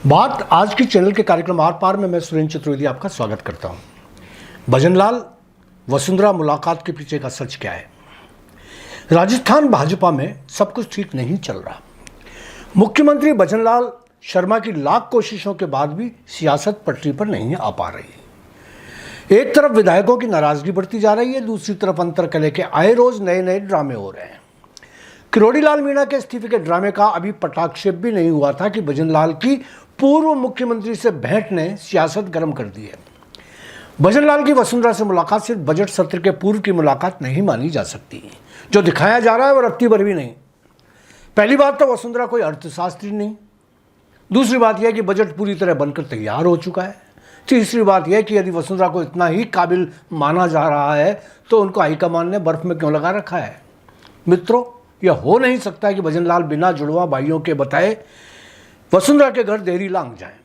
बात आज की चैनल के कार्यक्रम आर पार में मैं सुरेंद्र चतुर्वेदी आपका स्वागत करता हूं। भजनलाल वसुंधरा मुलाकात के पीछे का सच क्या है? राजस्थान भाजपा में सब कुछ ठीक नहीं चल रहा। मुख्यमंत्री भजनलाल शर्मा की लाख कोशिशों के बाद भी सियासत पटरी पर नहीं आ पा रही। एक तरफ विधायकों की नाराजगी बढ़ती जा रही है, दूसरी तरफ अंतरकलह के आए रोज नए नए ड्रामे हो रहे हैं। किरोड़ीलाल मीणा के इस्तीफे के ड्रामे का अभी पटाक्षेप भी नहीं हुआ था कि भजनलाल की पूर्व मुख्यमंत्री से भेंट ने सियासत गर्म कर दी है। भजनलाल की वसुंधरा से मुलाकात सिर्फ बजट सत्र के पूर्व की मुलाकात नहीं मानी जा सकती। जो दिखाया जा रहा है वो रत्ती भर भी नहीं। पहली बात तो वसुंधरा कोई अर्थशास्त्री नहीं। दूसरी बात यह कि बजट पूरी तरह बनकर तैयार हो चुका है। तीसरी बात यह कि यदि वसुंधरा को इतना ही काबिल माना जा रहा है तो उनको हाईकमान ने बर्फ में क्यों लगा रखा है? मित्रों, यह हो नहीं सकता कि भजनलाल बिना जुड़वा भाइयों के बताए वसुंधरा के घर देरी लांघ जाएं।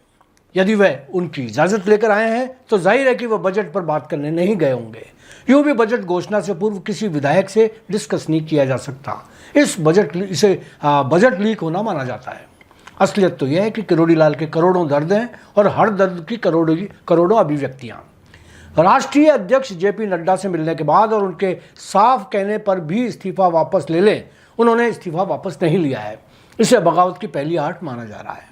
यदि वह उनकी इजाज़त लेकर आए हैं तो जाहिर है कि वह बजट पर बात करने नहीं गए होंगे। यूँ भी बजट घोषणा से पूर्व किसी विधायक से डिस्कस नहीं किया जा सकता। इसे बजट लीक होना माना जाता है। असलियत तो यह है कि किरोड़ीलाल के करोड़ों दर्द हैं और हर दर्द की करोड़ों अभिव्यक्तियाँ। राष्ट्रीय अध्यक्ष जेपी नड्डा से मिलने के बाद और उनके साफ कहने पर भी इस्तीफा वापस ले लें, उन्होंने इस्तीफा वापस नहीं लिया है। इसे बगावत की पहली आर्ट माना जा रहा है।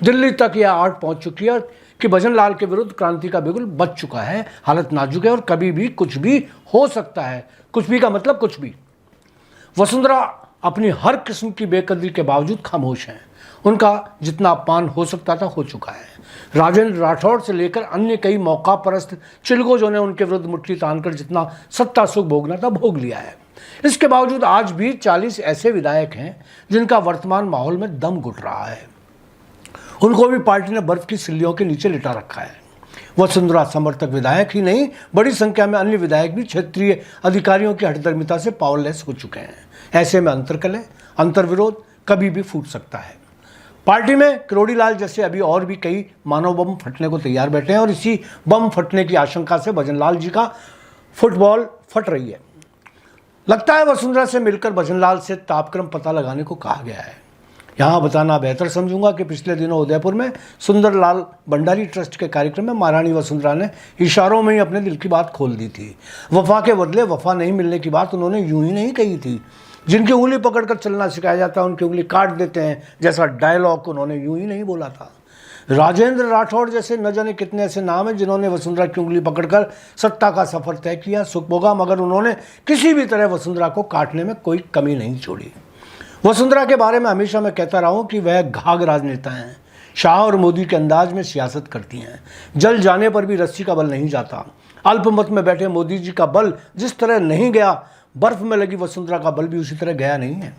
दिल्ली तक यह आर्ट पहुंच चुकी है कि भजनलाल के विरुद्ध क्रांति का बिगुल बच चुका है। हालत नाजुक है और कभी भी कुछ भी हो सकता है। कुछ भी का मतलब कुछ भी। वसुंधरा अपनी हर किस्म की बेकदरी के बावजूद खामोश हैं। उनका जितना अपमान हो सकता था हो चुका है। राजेंद्र राठौड़ से लेकर अन्य कई मौका परस्त चिलगोजों ने उनके विरुद्ध मुट्ठी तानकर जितना सत्ता सुख भोगना था भोग लिया है। इसके बावजूद आज भी 40 ऐसे विधायक हैं जिनका वर्तमान माहौल में दम घुट रहा है। उनको भी पार्टी ने बर्फ की सिल्लियों के नीचे लिटा रखा है। वसुंधरा समर्थक विधायक ही नहीं, बड़ी संख्या में अन्य विधायक भी क्षेत्रीय अधिकारियों की हठधर्मिता से पावरलेस हो चुके हैं। ऐसे में अंतरकलह, अंतर्विरोध कभी भी फूट सकता है। पार्टी में किरोड़ीलाल जैसे अभी और भी कई मानव बम फटने को तैयार बैठे हैं और इसी बम फटने की आशंका से भजनलाल जी का फुटबॉल फट रही है। लगता है वसुंधरा से मिलकर भजनलाल से तापक्रम पता लगाने को कहा गया है। यहाँ बताना बेहतर समझूंगा कि पिछले दिनों उदयपुर में सुंदरलाल भंडारी ट्रस्ट के कार्यक्रम में महारानी वसुंधरा ने इशारों में ही अपने दिल की बात खोल दी थी। वफा के बदले वफा नहीं मिलने की बात उन्होंने यूं ही नहीं कही थी। जिनकी उंगली पकड़कर चलना सिखाया जाता है उनकी उंगली काट देते हैं, जैसा डायलॉग उन्होंने यूं ही नहीं बोला था। राजेंद्र राठौड़ जैसे न जाने कितने ऐसे नाम हैं जिन्होंने वसुंधरा की उंगली पकड़कर सत्ता का सफर तय किया, सुख भोगा, मगर उन्होंने किसी भी तरह वसुंधरा को काटने में कोई कमी नहीं छोड़ी। वसुंधरा के बारे में हमेशा मैं कहता रहा हूं कि वह घाघ राजनेता हैं। शाह और मोदी के अंदाज में सियासत करती हैं। जल जाने पर भी रस्सी का बल नहीं जाता। अल्पमत में बैठे मोदी जी का बल जिस तरह नहीं गया, बर्फ में लगी वसुंधरा का बल भी उसी तरह गया नहीं है।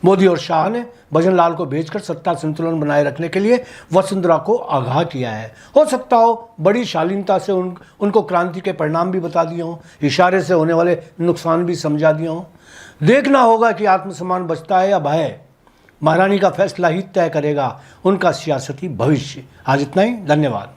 मोदी और शाह ने भजनलाल को भेजकर सत्ता संतुलन बनाए रखने के लिए वसुंधरा को आगाह किया है। हो सकता हो बड़ी शालीनता से उनको क्रांति के परिणाम भी बता दिए हों, इशारे से होने वाले नुकसान भी समझा दिए हों। देखना होगा कि आत्मसम्मान बचता है या भय। महारानी का फैसला ही तय करेगा उनका सियासती भविष्य। आज इतना ही, धन्यवाद।